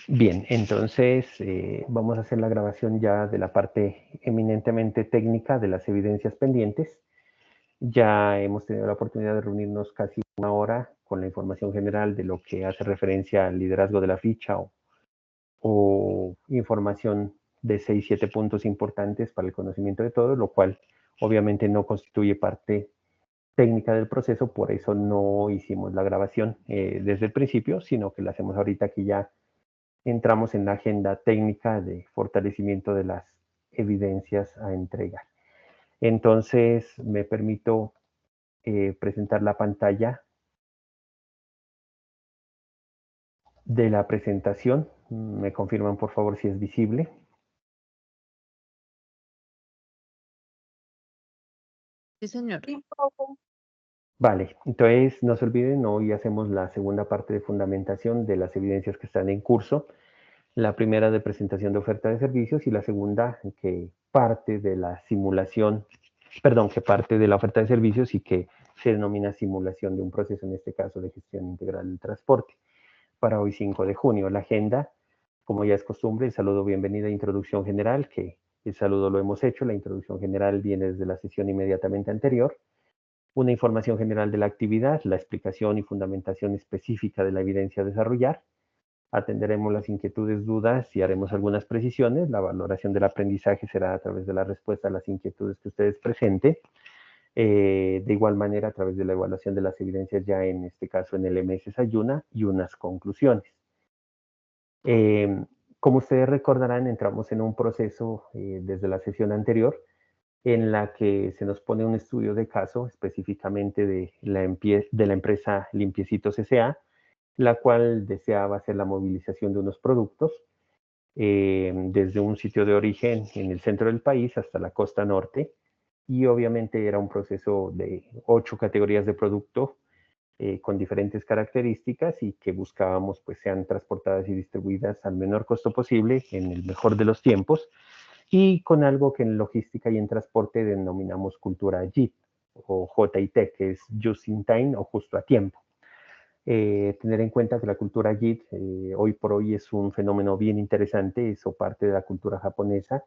Bien, entonces vamos a hacer la grabación ya de la parte eminentemente técnica de las evidencias pendientes. Ya hemos tenido la oportunidad de reunirnos casi una hora con la información general de lo que hace referencia al liderazgo de la ficha o información de 6, 7 puntos importantes para el conocimiento de todo, lo cual obviamente no constituye parte técnica del proceso, por eso no hicimos la grabación desde el principio, sino que la hacemos ahorita que ya entramos en la agenda técnica de fortalecimiento de las evidencias a entregar. Entonces, me permito presentar la pantalla de la presentación. Me confirman, por favor, si es visible. Sí, señor. Vale, entonces no se olviden, hoy hacemos la segunda parte de fundamentación de las evidencias que están en curso. La primera de presentación de oferta de servicios y la segunda que parte de la simulación, perdón, que parte de la oferta de servicios y que se denomina simulación de un proceso, en este caso de gestión integral del transporte. Para hoy 5 de junio, la agenda, como ya es costumbre, el saludo, bienvenida, introducción general, que el saludo lo hemos hecho, la introducción general viene desde la sesión inmediatamente anterior, una información general de la actividad, la explicación y fundamentación específica de la evidencia a desarrollar, atenderemos las inquietudes, dudas y haremos algunas precisiones. La valoración del aprendizaje será a través de la respuesta a las inquietudes que ustedes presenten. De igual manera, a través de la evaluación de las evidencias, ya en este caso en el MS Sayuna, y unas conclusiones. Como ustedes recordarán, entramos en un proceso desde la sesión anterior en la que se nos pone un estudio de caso específicamente de la empresa Limpiecitos S.A., la cual deseaba hacer la movilización de unos productos desde un sitio de origen en el centro del país hasta la costa norte, y obviamente era un proceso de 8 categorías de producto con diferentes características y que buscábamos pues sean transportadas y distribuidas al menor costo posible en el mejor de los tiempos y con algo que en logística y en transporte denominamos cultura JIT o JIT, que es just in time o justo a tiempo. Tener en cuenta que la cultura JIT hoy por hoy es un fenómeno bien interesante, eso parte de la cultura japonesa,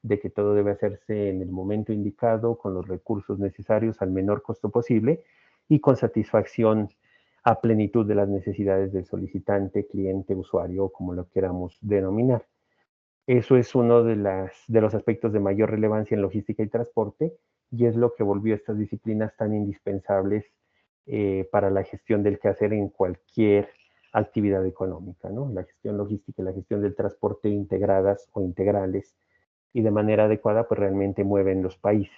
de que todo debe hacerse en el momento indicado, con los recursos necesarios al menor costo posible y con satisfacción a plenitud de las necesidades del solicitante, cliente, usuario, como lo queramos denominar. Eso es uno de los aspectos de mayor relevancia en logística y transporte y es lo que volvió a estas disciplinas tan indispensables para la gestión del quehacer en cualquier actividad económica, ¿no? La gestión logística y la gestión del transporte integradas o integrales y de manera adecuada, pues realmente mueven los países.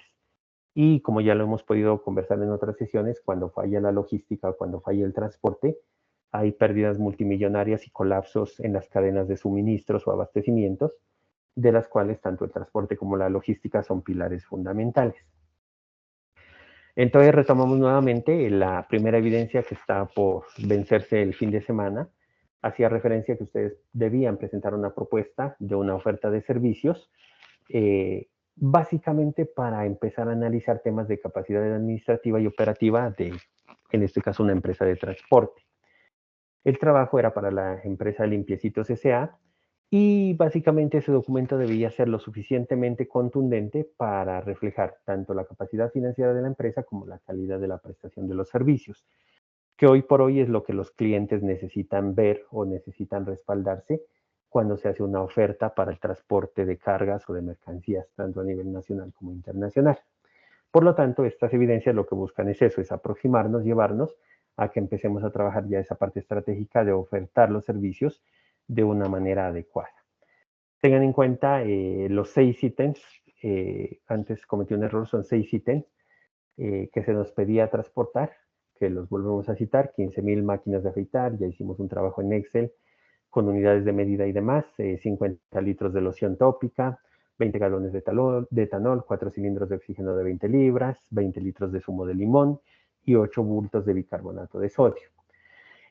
Y como ya lo hemos podido conversar en otras sesiones, cuando falla la logística o cuando falla el transporte, hay pérdidas multimillonarias y colapsos en las cadenas de suministros o abastecimientos, de las cuales tanto el transporte como la logística son pilares fundamentales. Entonces retomamos nuevamente la primera evidencia que está por vencerse el fin de semana. Hacía referencia que ustedes debían presentar una propuesta de una oferta de servicios, básicamente para empezar a analizar temas de capacidad administrativa y operativa de, en este caso, una empresa de transporte. El trabajo era para la empresa Limpiecitos S.A. y básicamente ese documento debía ser lo suficientemente contundente para reflejar tanto la capacidad financiera de la empresa como la calidad de la prestación de los servicios, que hoy por hoy es lo que los clientes necesitan ver o necesitan respaldarse cuando se hace una oferta para el transporte de cargas o de mercancías, tanto a nivel nacional como internacional. Por lo tanto, estas evidencias lo que buscan es eso, es aproximarnos, llevarnos a que empecemos a trabajar ya esa parte estratégica de ofertar los servicios de una manera adecuada. Tengan en cuenta los 6 ítems, antes cometí un error, son 6 ítems que se nos pedía transportar, que los volvemos a citar, 15.000 máquinas de afeitar, ya hicimos un trabajo en Excel con unidades de medida y demás, 50 litros de loción tópica, 20 galones de etanol, 4 cilindros de oxígeno de 20 libras, 20 litros de zumo de limón y 8 bultos de bicarbonato de sodio.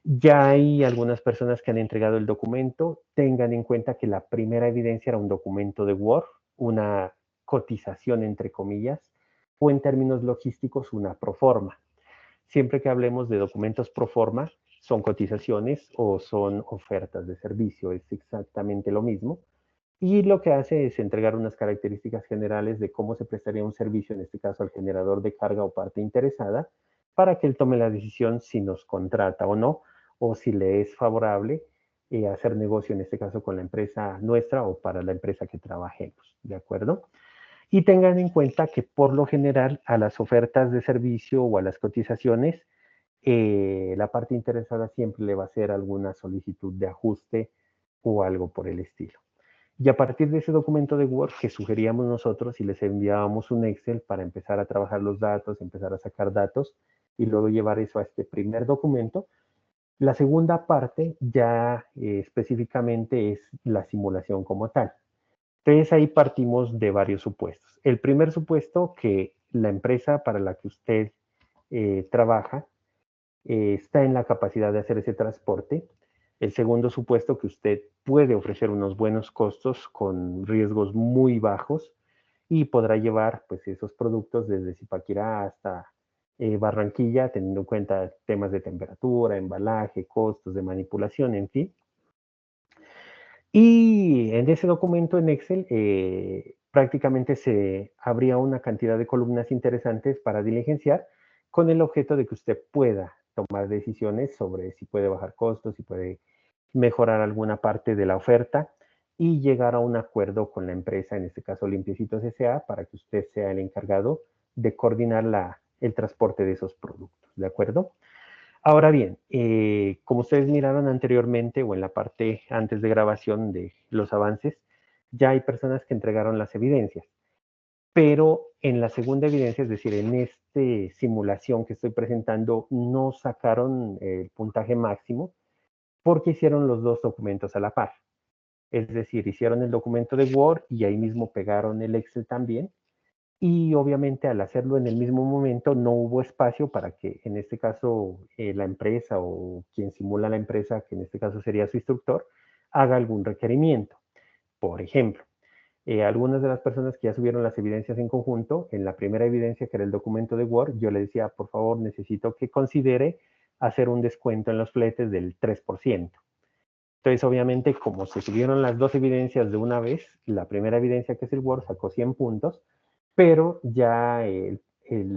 Ya hay algunas personas que han entregado el documento. Tengan en cuenta que la primera evidencia era un documento de Word, una cotización entre comillas, o en términos logísticos una proforma. Siempre que hablemos de documentos pro forma, son cotizaciones o son ofertas de servicio, es exactamente lo mismo. Y lo que hace es entregar unas características generales de cómo se prestaría un servicio, en este caso al generador de carga o parte interesada, para que él tome la decisión si nos contrata o no, o si le es favorable hacer negocio, en este caso con la empresa nuestra o para la empresa que trabajemos, ¿de acuerdo? Y tengan en cuenta que por lo general a las ofertas de servicio o a las cotizaciones, la parte interesada siempre le va a hacer alguna solicitud de ajuste o algo por el estilo. Y a partir de ese documento de Word que sugeríamos nosotros y les enviábamos un Excel para empezar a trabajar los datos, empezar a sacar datos y luego llevar eso a este primer documento, la segunda parte ya específicamente es la simulación como tal. Entonces ahí partimos de varios supuestos. El primer supuesto, que la empresa para la que usted trabaja está en la capacidad de hacer ese transporte. El segundo supuesto, que usted puede ofrecer unos buenos costos con riesgos muy bajos y podrá llevar pues esos productos desde Zipaquirá hasta Barranquilla, teniendo en cuenta temas de temperatura, embalaje, costos de manipulación, en fin. Y en ese documento en Excel prácticamente se habría una cantidad de columnas interesantes para diligenciar con el objeto de que usted pueda tomar decisiones sobre si puede bajar costos, si puede mejorar alguna parte de la oferta y llegar a un acuerdo con la empresa, en este caso Limpiecitos S.A., para que usted sea el encargado de coordinar el transporte de esos productos, ¿de acuerdo? Ahora bien, como ustedes miraron anteriormente o en la parte antes de grabación de los avances, ya hay personas que entregaron las evidencias, pero en la segunda evidencia, es decir, en esta simulación que estoy presentando, no sacaron el puntaje máximo porque hicieron los dos documentos a la par. Es decir, hicieron el documento de Word y ahí mismo pegaron el Excel también, y obviamente al hacerlo en el mismo momento no hubo espacio para que en este caso la empresa o quien simula la empresa, que en este caso sería su instructor, haga algún requerimiento. Por ejemplo, algunas de las personas que ya subieron las evidencias en conjunto, en la primera evidencia que era el documento de Word, yo le decía, por favor, necesito que considere hacer un descuento en los fletes del 3%. Entonces, obviamente, como se subieron las dos evidencias de una vez, la primera evidencia, que es el Word, sacó 100 puntos, pero ya el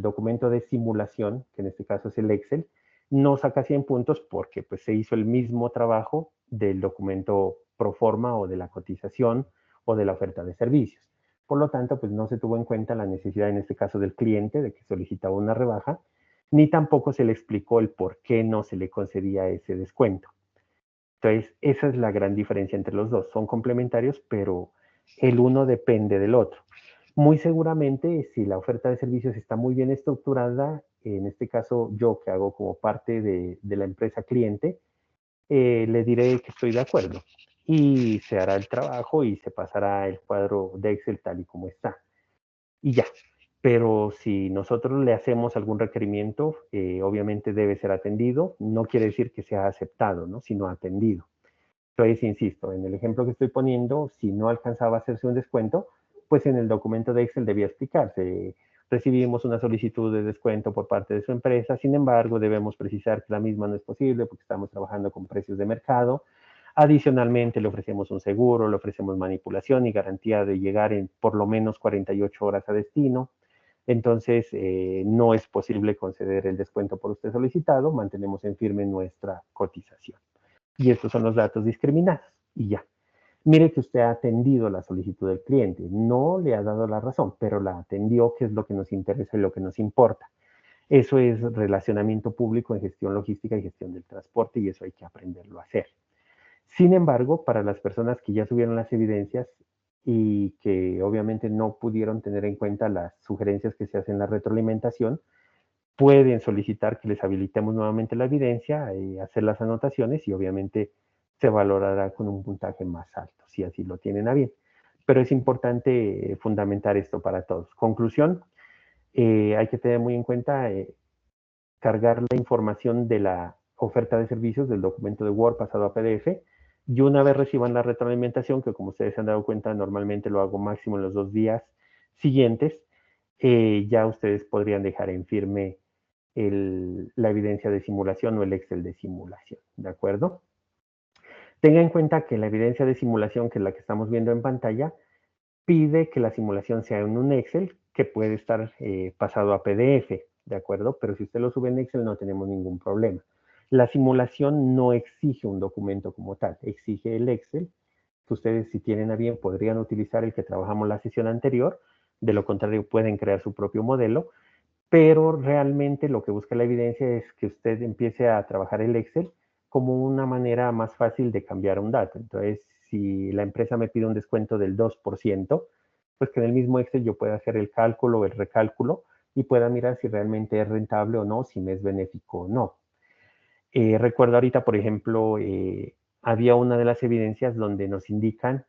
documento de simulación, que en este caso es el Excel, no saca 100 puntos porque pues, se hizo el mismo trabajo del documento pro forma o de la cotización o de la oferta de servicios. Por lo tanto, pues no se tuvo en cuenta la necesidad, en este caso del cliente, de que solicitaba una rebaja, ni tampoco se le explicó el por qué no se le concedía ese descuento. Entonces, esa es la gran diferencia entre los dos. Son complementarios, pero el uno depende del otro. Muy seguramente, si la oferta de servicios está muy bien estructurada, en este caso yo que hago como parte de la empresa cliente, le diré que estoy de acuerdo y se hará el trabajo y se pasará el cuadro de Excel tal y como está. Y ya. Pero si nosotros le hacemos algún requerimiento, obviamente debe ser atendido. No quiere decir que sea aceptado, ¿no? Sino atendido. Entonces, insisto, en el ejemplo que estoy poniendo, si no alcanzaba a hacerse un descuento, pues en el documento de Excel debía explicarse. Recibimos una solicitud de descuento por parte de su empresa, sin embargo, debemos precisar que la misma no es posible porque estamos trabajando con precios de mercado. Adicionalmente, le ofrecemos un seguro, le ofrecemos manipulación y garantía de llegar en por lo menos 48 horas a destino. Entonces, no es posible conceder el descuento por usted solicitado, mantenemos en firme nuestra cotización. Y estos son los datos discriminados. Y ya. Mire que usted ha atendido la solicitud del cliente, no le ha dado la razón, pero la atendió, que es lo que nos interesa y lo que nos importa. Eso es relacionamiento público en gestión logística y gestión del transporte, y eso hay que aprenderlo a hacer. Sin embargo, para las personas que ya subieron las evidencias y que obviamente no pudieron tener en cuenta las sugerencias que se hacen en la retroalimentación, pueden solicitar que les habilitemos nuevamente la evidencia, hacer las anotaciones y obviamente se valorará con un puntaje más alto, si así lo tienen a bien. Pero es importante fundamentar esto para todos. Conclusión, hay que tener muy en cuenta cargar la información de la oferta de servicios del documento de Word pasado a PDF, y una vez reciban la retroalimentación, que como ustedes se han dado cuenta, normalmente lo hago máximo en los 2 días siguientes, ya ustedes podrían dejar en firme la evidencia de simulación o el Excel de simulación, ¿de acuerdo? Tenga en cuenta que la evidencia de simulación, que es la que estamos viendo en pantalla, pide que la simulación sea en un Excel que puede estar pasado a PDF, ¿de acuerdo? Pero si usted lo sube en Excel no tenemos ningún problema. La simulación no exige un documento como tal, exige el Excel, que ustedes si tienen a bien podrían utilizar el que trabajamos la sesión anterior, de lo contrario pueden crear su propio modelo, pero realmente lo que busca la evidencia es que usted empiece a trabajar el Excel como una manera más fácil de cambiar un dato. Entonces, si la empresa me pide un descuento del 2%, pues que en el mismo Excel yo pueda hacer el cálculo o el recálculo y pueda mirar si realmente es rentable o no, si me es benéfico o no. Recuerdo ahorita, por ejemplo, había una de las evidencias donde nos indican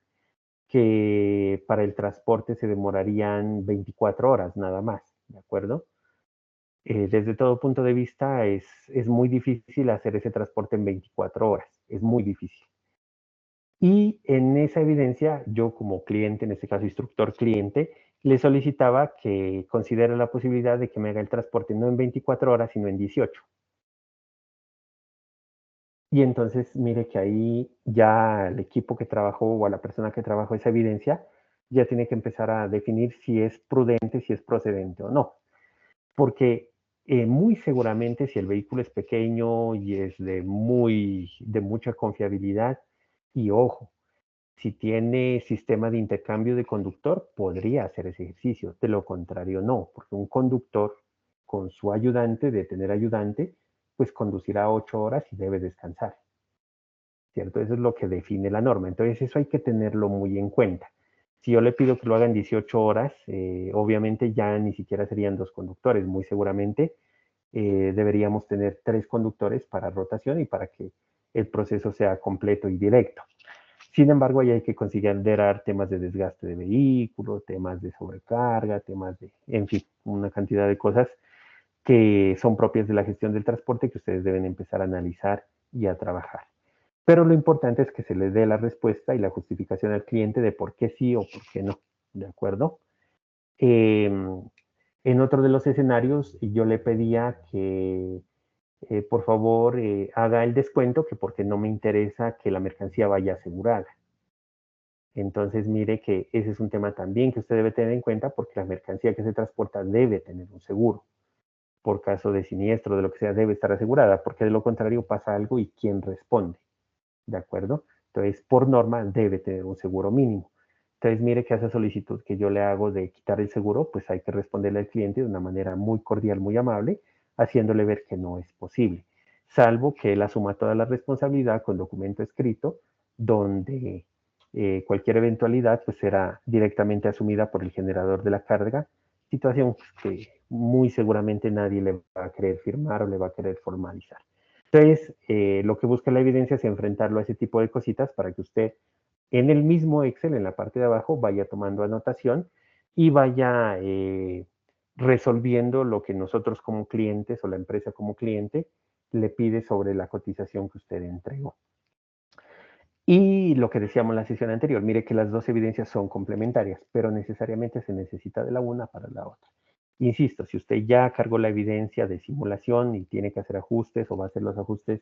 que para el transporte se demorarían 24 horas nada más, ¿de acuerdo? Desde todo punto de vista es muy difícil hacer ese transporte en 24 horas, es muy difícil. Y en esa evidencia, yo como cliente, en este caso instructor cliente, le solicitaba que considere la posibilidad de que me haga el transporte no en 24 horas, sino en 18. Y entonces, mire que ahí ya el equipo que trabajó o a la persona que trabajó esa evidencia ya tiene que empezar a definir si es prudente, si es procedente o no. Porque muy seguramente si el vehículo es pequeño y es de mucha confiabilidad, y ojo, si tiene sistema de intercambio de conductor, podría hacer ese ejercicio. De lo contrario, no, porque un conductor con su ayudante, de tener ayudante, pues conducirá 8 horas y debe descansar, ¿cierto? Eso es lo que define la norma. Entonces, eso hay que tenerlo muy en cuenta. Si yo le pido que lo hagan 18 horas, obviamente ya ni siquiera serían dos conductores. Muy seguramente deberíamos tener 3 conductores para rotación y para que el proceso sea completo y directo. Sin embargo, ahí hay que considerar temas de desgaste de vehículo, temas de sobrecarga, temas de, en fin, una cantidad de cosas que son propias de la gestión del transporte que ustedes deben empezar a analizar y a trabajar. Pero lo importante es que se les dé la respuesta y la justificación al cliente de por qué sí o por qué no, ¿de acuerdo? Eh, en otro de los escenarios, yo le pedía que por favor haga el descuento, que porque no me interesa que la mercancía vaya asegurada. Entonces, mire que ese es un tema también que usted debe tener en cuenta porque la mercancía que se transporta debe tener un seguro. Por caso de siniestro, de lo que sea, debe estar asegurada, porque de lo contrario pasa algo y ¿quién responde? ¿De acuerdo? Entonces, por norma, debe tener un seguro mínimo. Entonces, mire que a esa solicitud que yo le hago de quitar el seguro, pues hay que responderle al cliente de una manera muy cordial, muy amable, haciéndole ver que no es posible, salvo que él asuma toda la responsabilidad con documento escrito, donde cualquier eventualidad pues será directamente asumida por el generador de la carga, situación que muy seguramente nadie le va a querer firmar o le va a querer formalizar. Entonces, lo que busca la evidencia es enfrentarlo a ese tipo de cositas para que usted en el mismo Excel, en la parte de abajo, vaya tomando anotación y vaya resolviendo lo que nosotros como clientes o la empresa como cliente le pide sobre la cotización que usted entregó. Y lo que decíamos en la sesión anterior, mire que las dos evidencias son complementarias, pero necesariamente se necesita de la una para la otra. Insisto, si usted ya cargó la evidencia de simulación y tiene que hacer ajustes o va a hacer los ajustes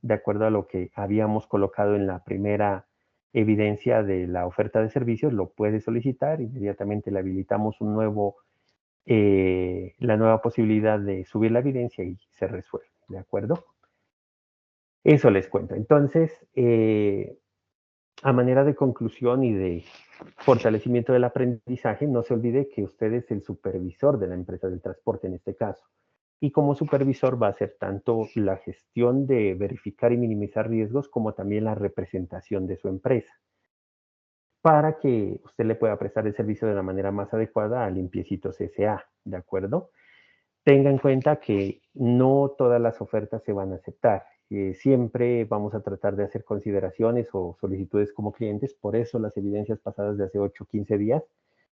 de acuerdo a lo que habíamos colocado en la primera evidencia de la oferta de servicios, lo puede solicitar, inmediatamente le habilitamos la nueva posibilidad de subir la evidencia y se resuelve, ¿de acuerdo? Eso les cuento. Entonces, a manera de conclusión y de fortalecimiento del aprendizaje, no se olvide que usted es el supervisor de la empresa del transporte en este caso. Y como supervisor va a hacer tanto la gestión de verificar y minimizar riesgos como también la representación de su empresa para que usted le pueda prestar el servicio de la manera más adecuada a Limpiecitos S.A., ¿de acuerdo? Tenga en cuenta que no todas las ofertas se van a aceptar. Siempre vamos a tratar de hacer consideraciones o solicitudes como clientes, por eso las evidencias pasadas de hace 8 o 15 días,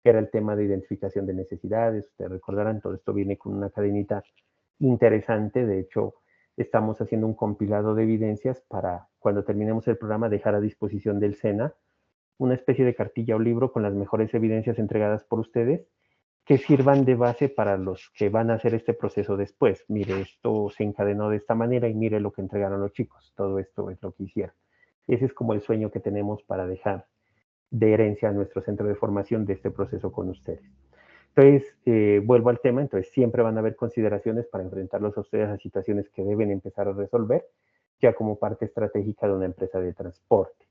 que era el tema de identificación de necesidades, ustedes recordarán, todo esto viene con una cadenita interesante, de hecho, estamos haciendo un compilado de evidencias para cuando terminemos el programa dejar a disposición del SENA una especie de cartilla o libro con las mejores evidencias entregadas por ustedes que sirvan de base para los que van a hacer este proceso después. Mire, esto se encadenó de esta manera y mire lo que entregaron los chicos. Todo esto es lo que hicieron. Ese es como el sueño que tenemos para dejar de herencia a nuestro centro de formación de este proceso con ustedes. Entonces, vuelvo al tema, entonces siempre van a haber consideraciones para enfrentarlos a ustedes a situaciones que deben empezar a resolver ya como parte estratégica de una empresa de transporte.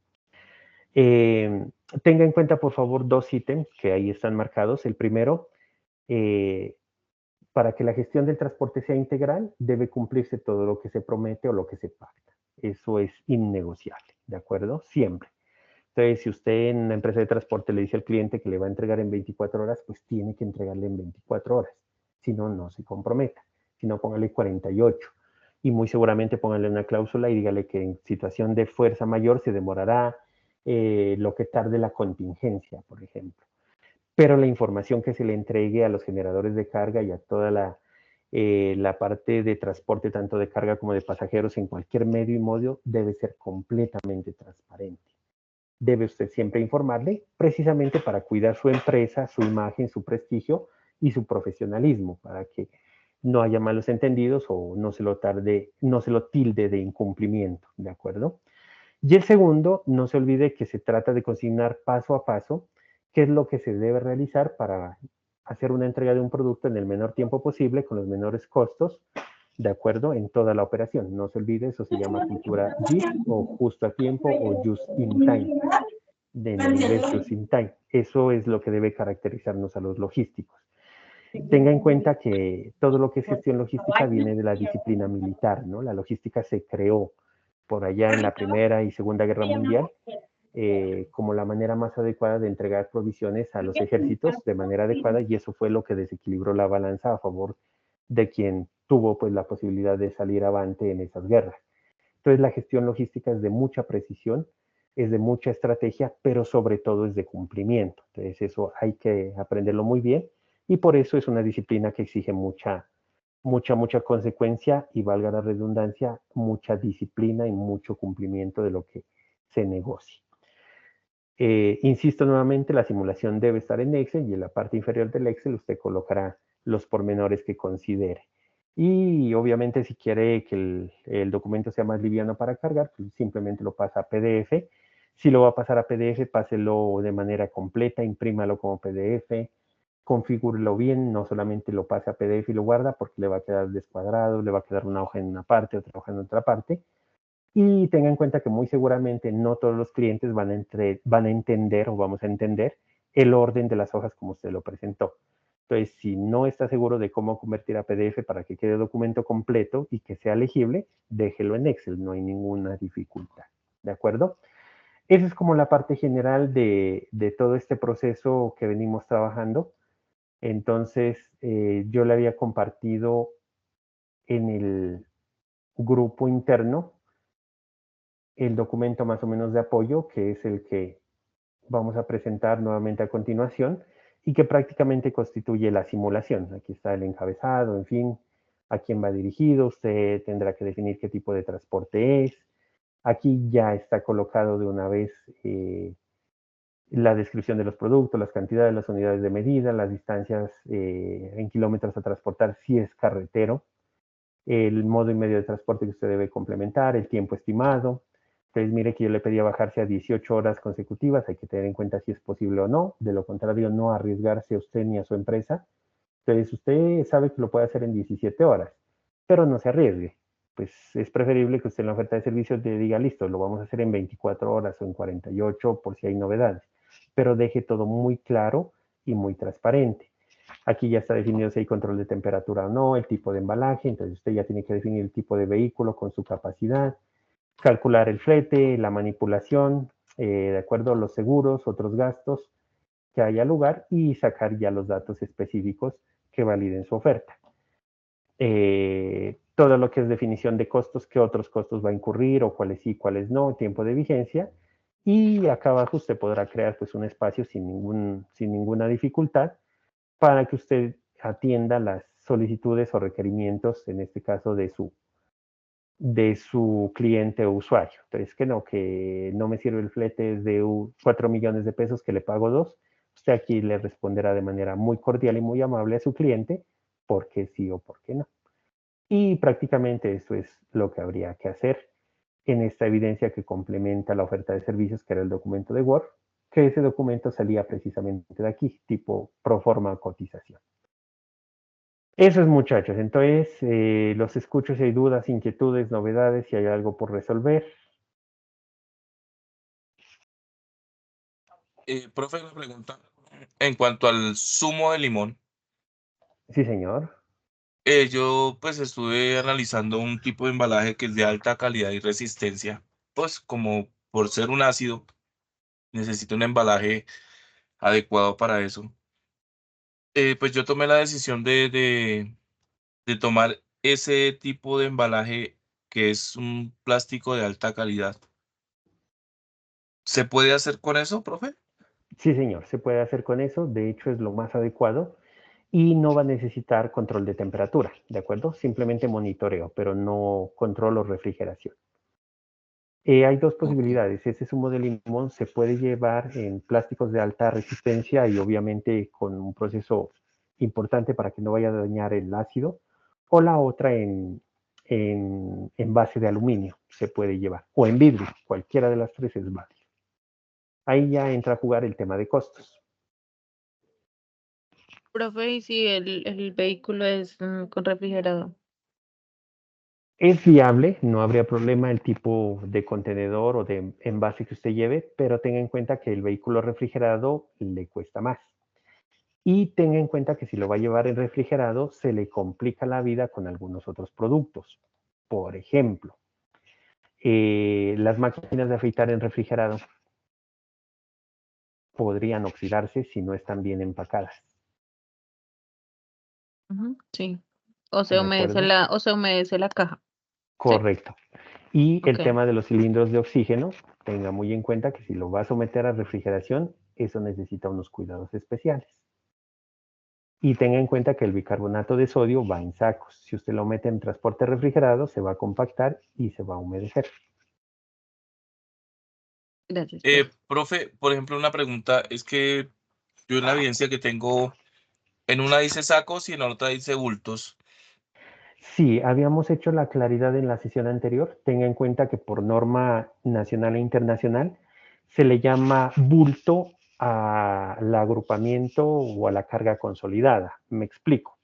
Tenga en cuenta, por favor, dos ítems que ahí están marcados. El primero, para que la gestión del transporte sea integral, debe cumplirse todo lo que se promete o lo que se pacta. Eso es innegociable, ¿de acuerdo? Siempre. Entonces, si usted en una empresa de transporte le dice al cliente que le va a entregar en 24 horas, pues tiene que entregarle en 24 horas. Si no, no se comprometa. Si no, póngale 48. Y muy seguramente póngale una cláusula y dígale que en situación de fuerza mayor se demorará lo que tarde la contingencia, por ejemplo. Pero la información que se le entregue a los generadores de carga y a toda la parte de transporte, tanto de carga como de pasajeros, en cualquier medio y modo, debe ser completamente transparente. Debe usted siempre informarle, precisamente para cuidar su empresa, su imagen, su prestigio y su profesionalismo, para que no haya malos entendidos o no se lo tilde de incumplimiento, ¿de acuerdo? Y el segundo, no se olvide que se trata de consignar paso a paso qué es lo que se debe realizar para hacer una entrega de un producto en el menor tiempo posible, con los menores costos, de acuerdo, en toda la operación. No se olvide, eso se llama cultura JIT o justo a tiempo o just in time, en el inglés just in time. Eso es lo que debe caracterizarnos a los logísticos. Tenga en cuenta que todo lo que es gestión logística viene de la disciplina militar, ¿no? La logística se creó por allá en la Primera y Segunda Guerra Mundial como la manera más adecuada de entregar provisiones a los ejércitos de manera adecuada, y eso fue lo que desequilibró la balanza a favor de quien tuvo pues la posibilidad de salir avante en esas guerras. Entonces la gestión logística es de mucha precisión, es de mucha estrategia, pero sobre todo es de cumplimiento. Entonces eso hay que aprenderlo muy bien y por eso es una disciplina que exige mucha consecuencia y, valga la redundancia, mucha disciplina y mucho cumplimiento de lo que se negocie. Insisto nuevamente, la simulación debe estar en Excel y en la parte inferior del Excel usted colocará los pormenores que considere. Y obviamente si quiere que el documento sea más liviano para cargar, pues simplemente lo pasa a PDF. Si lo va a pasar a PDF, páselo de manera completa, imprímalo como PDF, configúrelo bien, no solamente lo pase a PDF y lo guarda porque le va a quedar descuadrado, le va a quedar una hoja en una parte, otra hoja en otra parte. Y tenga en cuenta que muy seguramente no todos los clientes van a entender o vamos a entender el orden de las hojas como usted lo presentó. Entonces, si no está seguro de cómo convertir a PDF para que quede documento completo y que sea legible, déjelo en Excel, no hay ninguna dificultad. ¿De acuerdo? Esa es como la parte general de todo este proceso que venimos trabajando. Entonces, yo le había compartido en el grupo interno el documento más o menos de apoyo, que es el que vamos a presentar nuevamente a continuación y que prácticamente constituye la simulación. Aquí está el encabezado, en fin, a quién va dirigido, usted tendrá que definir qué tipo de transporte es. Aquí ya está colocado de una vez la descripción de los productos, las cantidades, las unidades de medida, las distancias en kilómetros a transportar si es carretero, el modo y medio de transporte que usted debe complementar, el tiempo estimado. Entonces, mire que yo le pedía bajarse a 18 horas consecutivas, hay que tener en cuenta si es posible o no, de lo contrario, no arriesgarse a usted ni a su empresa. Entonces, usted sabe que lo puede hacer en 17 horas, pero no se arriesgue. Pues es preferible que usted en la oferta de servicios le diga, listo, lo vamos a hacer en 24 horas o en 48 por si hay novedades, pero deje todo muy claro y muy transparente. Aquí ya está definido si hay control de temperatura o no, el tipo de embalaje, entonces usted ya tiene que definir el tipo de vehículo con su capacidad, calcular el flete, la manipulación, de acuerdo a los seguros, otros gastos que haya lugar y sacar ya los datos específicos que validen su oferta. Todo lo que es definición de costos, qué otros costos va a incurrir o cuáles sí, cuáles no, tiempo de vigencia. Y acá abajo usted podrá crear pues un espacio sin ninguna dificultad para que usted atienda las solicitudes o requerimientos, en este caso de su cliente o usuario. Entonces, que no me sirve el flete de 4 millones de pesos que le pago 2, Usted aquí le responderá de manera muy cordial y muy amable a su cliente por qué sí o por qué no. Y prácticamente esto es lo que habría que hacer en esta evidencia que complementa la oferta de servicios, que era el documento de Word, que ese documento salía precisamente de aquí, tipo proforma cotización. Eso es, muchachos. Entonces, los escucho si hay dudas, inquietudes, novedades, si hay algo por resolver. Profe, una pregunta. En cuanto al zumo de limón, Sí, señor. yo pues estuve analizando un tipo de embalaje que es de alta calidad y resistencia. Pues como por ser un ácido, necesito un embalaje adecuado para eso. Pues yo tomé la decisión de tomar ese tipo de embalaje que es un plástico de alta calidad. ¿Se puede hacer con eso, profe? Sí, señor. Se puede hacer con eso. De hecho, es lo más adecuado y no va a necesitar control de temperatura, ¿de acuerdo? Simplemente monitoreo, pero no control o refrigeración. Hay dos Ok. posibilidades. Ese zumo de limón se puede llevar en plásticos de alta resistencia y obviamente con un proceso importante para que no vaya a dañar el ácido, o la otra en base de aluminio se puede llevar, o en vidrio, cualquiera de las tres es válido. Ahí ya entra a jugar el tema de costos. Profe, ¿y si el vehículo es con refrigerador? Es viable, no habría problema el tipo de contenedor o de envase que usted lleve, pero tenga en cuenta que el vehículo refrigerado le cuesta más. Y tenga en cuenta que si lo va a llevar en refrigerado, se le complica la vida con algunos otros productos. Por ejemplo, las máquinas de afeitar en refrigerado podrían oxidarse si no están bien empacadas. Ujú, sí. O se ¿De humedece acuerdo? la caja. Sí. Correcto. Y Ok. el tema de los cilindros de oxígeno, tenga muy en cuenta que si lo va a someter a refrigeración, eso necesita unos cuidados especiales. Y tenga en cuenta que el bicarbonato de sodio va en sacos. Si usted lo mete en transporte refrigerado, se va a compactar y se va a humedecer. Gracias, profe. Profe, por ejemplo, una pregunta es que yo en la evidencia que tengo, en una dice sacos y en la otra dice bultos. Sí, habíamos hecho la claridad en la sesión anterior. Tenga en cuenta que por norma nacional e internacional se le llama bulto al agrupamiento o a la carga consolidada. Me explico.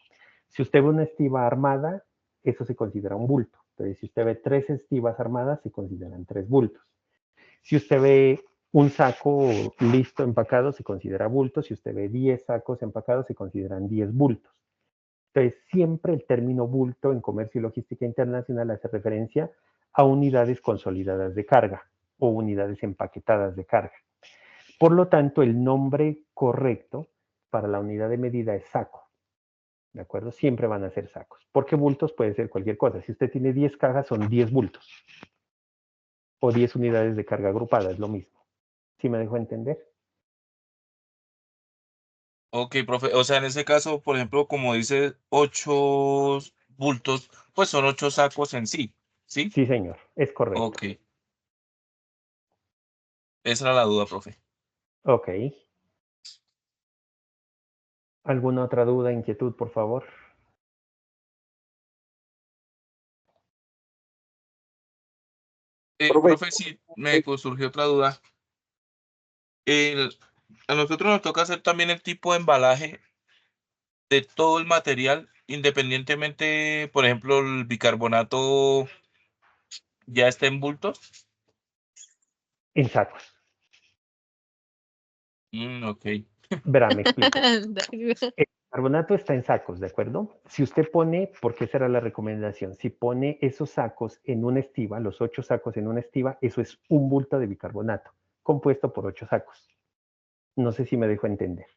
Si usted ve una estiva armada, eso se considera un bulto. Entonces, si usted ve tres estivas armadas, se consideran tres bultos. Si usted ve un saco listo empacado, se considera bulto. Si usted ve 10 sacos empacados, se consideran 10 bultos. Entonces, siempre el término bulto en comercio y logística internacional hace referencia a unidades consolidadas de carga o unidades empaquetadas de carga. Por lo tanto, el nombre correcto para la unidad de medida es saco. ¿De acuerdo? Siempre van a ser sacos. Porque bultos puede ser cualquier cosa. Si usted tiene 10 cajas, son 10 bultos. O 10 unidades de carga agrupada, es lo mismo. ¿Sí me dejó entender? Ok, profe. O sea, en ese caso, por ejemplo, como dice 8 bultos, pues son 8 sacos en sí. ¿Sí? Sí, señor. Es correcto. Ok. Esa era la duda, profe. Ok. ¿Alguna otra duda, inquietud, por favor? Profe, Profe, sí, me surgió otra duda. El- a nosotros nos toca hacer también el tipo de embalaje de todo el material, independientemente, por ejemplo, el bicarbonato ya está en bultos. En sacos. Ok. Verá, me explico. El carbonato está en sacos, ¿de acuerdo? Si usted pone, porque esa era la recomendación, si pone esos sacos en una estiva, los 8 sacos en una estiva, eso es un bulto de bicarbonato, compuesto por 8 sacos. No sé si me dejo entender.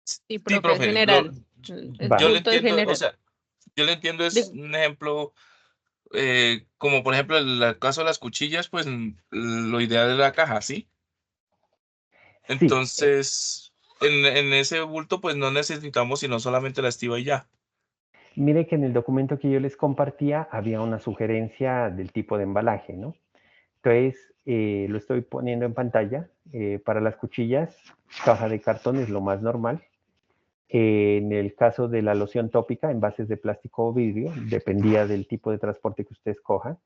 Sí, Sí, profe, profe, general. El yo le Vale. bulto es entiendo, o general. sea, yo le entiendo es Digo, un ejemplo, como por ejemplo el caso de las cuchillas, pues lo ideal es la caja, ¿sí? Sí, Entonces, en ese bulto, pues no necesitamos sino solamente la estiba y ya. mire que en el documento que yo les compartía había una sugerencia del tipo de embalaje, ¿no? Entonces, lo estoy poniendo en pantalla. Para las cuchillas, caja de cartón es lo más normal. En el caso de la loción tópica, envases de plástico o vidrio, dependía del tipo de transporte que usted escoja.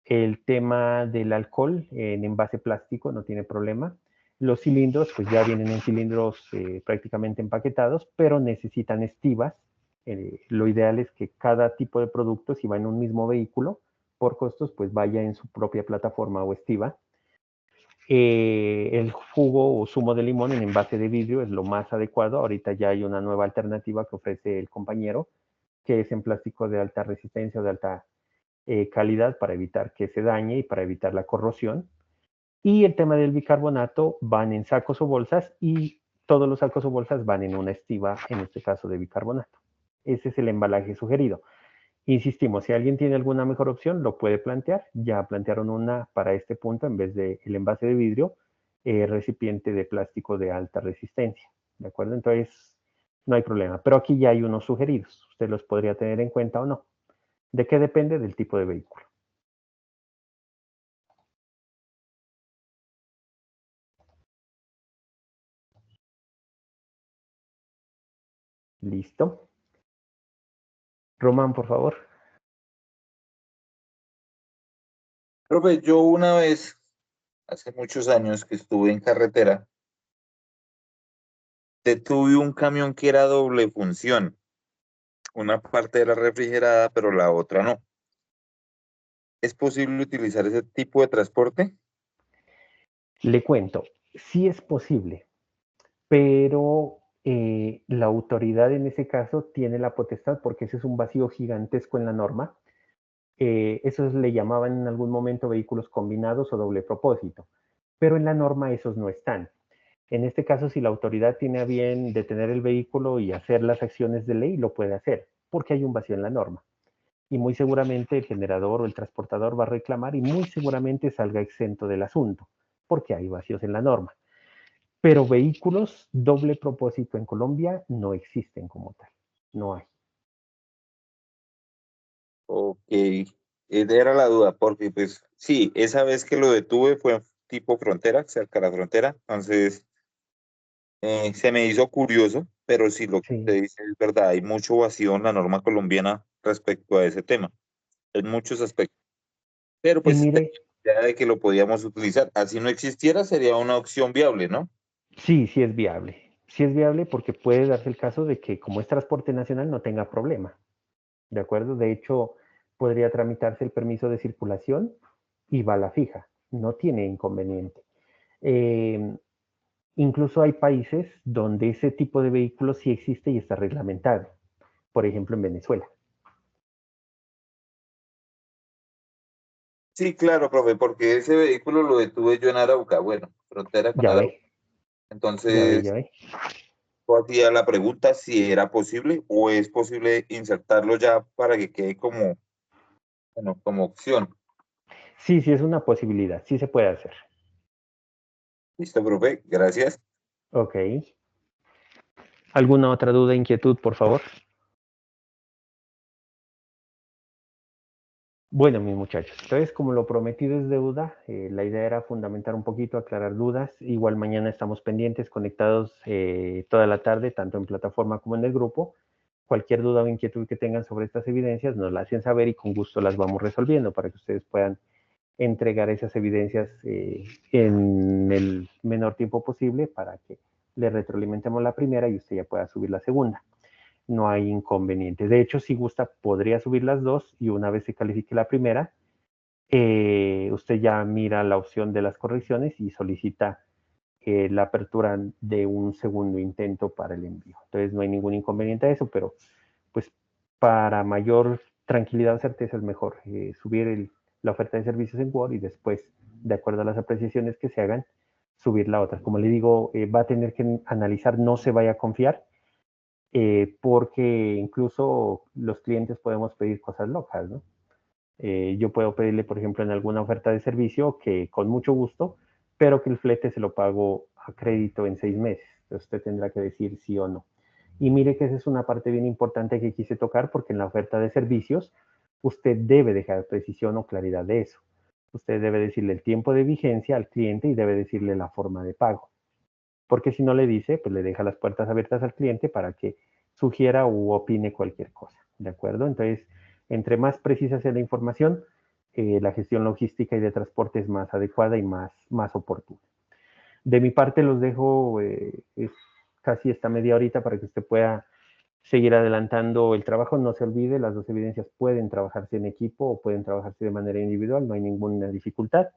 El tema del alcohol en envase plástico no tiene problema. Los cilindros, pues ya vienen en cilindros prácticamente empaquetados, pero necesitan estivas. Lo ideal es que cada tipo de producto, si va en un mismo vehículo, por costos, pues vaya en su propia plataforma o estiva. El jugo o zumo de limón en envase de vidrio es lo más adecuado. Ahorita ya hay una nueva alternativa que ofrece el compañero, que es en plástico de alta resistencia o de alta calidad para evitar que se dañe y para evitar la corrosión. Y el tema del bicarbonato van en sacos o bolsas y todos los sacos o bolsas van en una estiva, en este caso de bicarbonato. Ese es el embalaje sugerido. Insistimos, si alguien tiene alguna mejor opción, lo puede plantear. Ya plantearon una para este punto en vez del envase de vidrio, recipiente de plástico de alta resistencia. ¿De acuerdo? Entonces, no hay problema. Pero aquí ya hay unos sugeridos. Usted los podría tener en cuenta o no. ¿De qué depende? Del tipo de vehículo. ¿Listo? Román, por favor. Profe, yo una vez, hace muchos años que estuve en carretera, detuve un camión que era doble función. Una parte era refrigerada, pero la otra no. ¿Es posible utilizar ese tipo de transporte? Le cuento, sí es posible, pero la autoridad en ese caso tiene la potestad porque ese es un vacío gigantesco en la norma. Esos le llamaban en algún momento vehículos combinados o doble propósito, pero en la norma esos no están. En este caso, si la autoridad tiene a bien detener el vehículo y hacer las acciones de ley, lo puede hacer, porque hay un vacío en la norma. Y muy seguramente el generador o el transportador va a reclamar y muy seguramente salga exento del asunto, porque hay vacíos en la norma. Pero vehículos doble propósito en Colombia no existen como tal, no hay. Ok, era la duda, porque pues sí, esa vez que lo detuve fue en tipo frontera, cerca de la frontera, entonces se me hizo curioso, pero sí lo que usted Sí. dice es verdad, hay mucho vacío en la norma colombiana respecto a ese tema, en muchos aspectos, pero Y pues mire, idea de que lo podíamos utilizar. Así no existiera, sería una opción viable, ¿no? sí, sí es viable. Sí es viable porque puede darse el caso de que como es transporte nacional no tenga problema. ¿De acuerdo? De hecho, podría tramitarse el permiso de circulación y bala fija. No tiene inconveniente. Eh, Incluso hay países donde ese tipo de vehículo sí existe y está reglamentado. Por ejemplo, en Venezuela. Sí, claro, profe, porque ese vehículo lo detuve yo en Arauca, bueno, frontera con Ya Arauca. ve, ya ve, Entonces, ya ve. yo hacía la pregunta si era posible o es posible insertarlo ya para que quede como, bueno, como opción. Sí, sí es una posibilidad, sí se puede hacer. Listo, profe, gracias. Ok. ¿Alguna otra duda, inquietud, por favor? Bueno, mis muchachos, entonces como lo prometido es deuda, la idea era fundamentar un poquito, aclarar dudas. Igual mañana estamos pendientes, conectados toda la tarde, tanto en plataforma como en el grupo. Cualquier duda o inquietud que tengan sobre estas evidencias nos la hacen saber y con gusto las vamos resolviendo para que ustedes puedan entregar esas evidencias en el menor tiempo posible para que le retroalimentemos la primera y usted ya pueda subir la segunda. No hay inconveniente. De hecho, si gusta, podría subir las dos y una vez se califique la primera, usted ya mira la opción de las correcciones y solicita la apertura de un segundo intento para el envío. Entonces no hay ningún inconveniente a eso, pero pues para mayor tranquilidad o certeza es mejor subir la oferta de servicios en Word y después, de acuerdo a las apreciaciones que se hagan, subir la otra. Como le digo, va a tener que analizar, no se vaya a confiar, porque incluso los clientes podemos pedir cosas locas, ¿no? Yo puedo pedirle, por ejemplo, en alguna oferta de servicio que con mucho gusto, pero que el flete se lo pago a crédito en 6 meses. Entonces usted tendrá que decir sí o no. Y mire que esa es una parte bien importante que quise tocar porque en la oferta de servicios usted debe dejar precisión o claridad de eso. usted debe decirle el tiempo de vigencia al cliente y debe decirle la forma de pago. Porque si no le dice, pues le deja las puertas abiertas al cliente para que sugiera u opine cualquier cosa, ¿de acuerdo? Entonces, entre más precisa sea la información, la gestión logística y de transporte es más adecuada y más oportuna. De mi parte los dejo casi esta media horita para que usted pueda seguir adelantando el trabajo. No se olvide, las dos evidencias pueden trabajarse en equipo o pueden trabajarse de manera individual, no hay ninguna dificultad.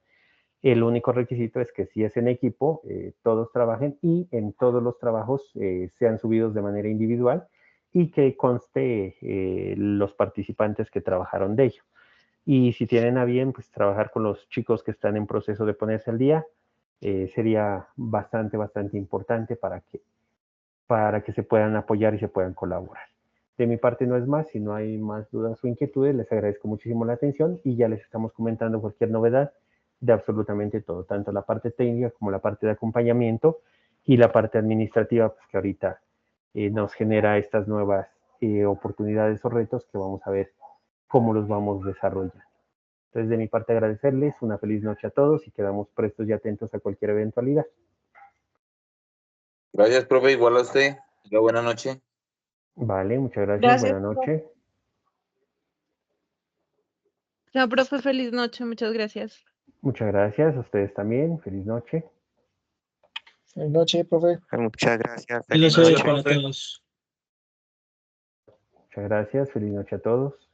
El único requisito es que si es en equipo, todos trabajen y en todos los trabajos sean subidos de manera individual y que conste los participantes que trabajaron de ello. Y si tienen a bien, pues trabajar con los chicos que están en proceso de ponerse al día, sería bastante importante para que se puedan apoyar y se puedan colaborar. De mi parte no es más, si no hay más dudas o inquietudes, les agradezco muchísimo la atención y ya les estamos comentando cualquier novedad de absolutamente todo, tanto la parte técnica como la parte de acompañamiento y la parte administrativa, pues que ahorita nos genera estas nuevas oportunidades o retos que vamos a ver cómo los vamos desarrollando. Entonces, de mi parte, agradecerles, una feliz noche a todos y quedamos prestos y atentos a cualquier eventualidad. Gracias, profe. Igual a usted. Buena noche. Vale, muchas gracias. Gracias, Buenas noches. No, profe, feliz noche, muchas gracias. Muchas gracias. A ustedes también. Feliz noche. Feliz noche, profe. Muchas gracias. Feliz Feliz noche noche. para profe. todos. Muchas gracias. Feliz noche a todos.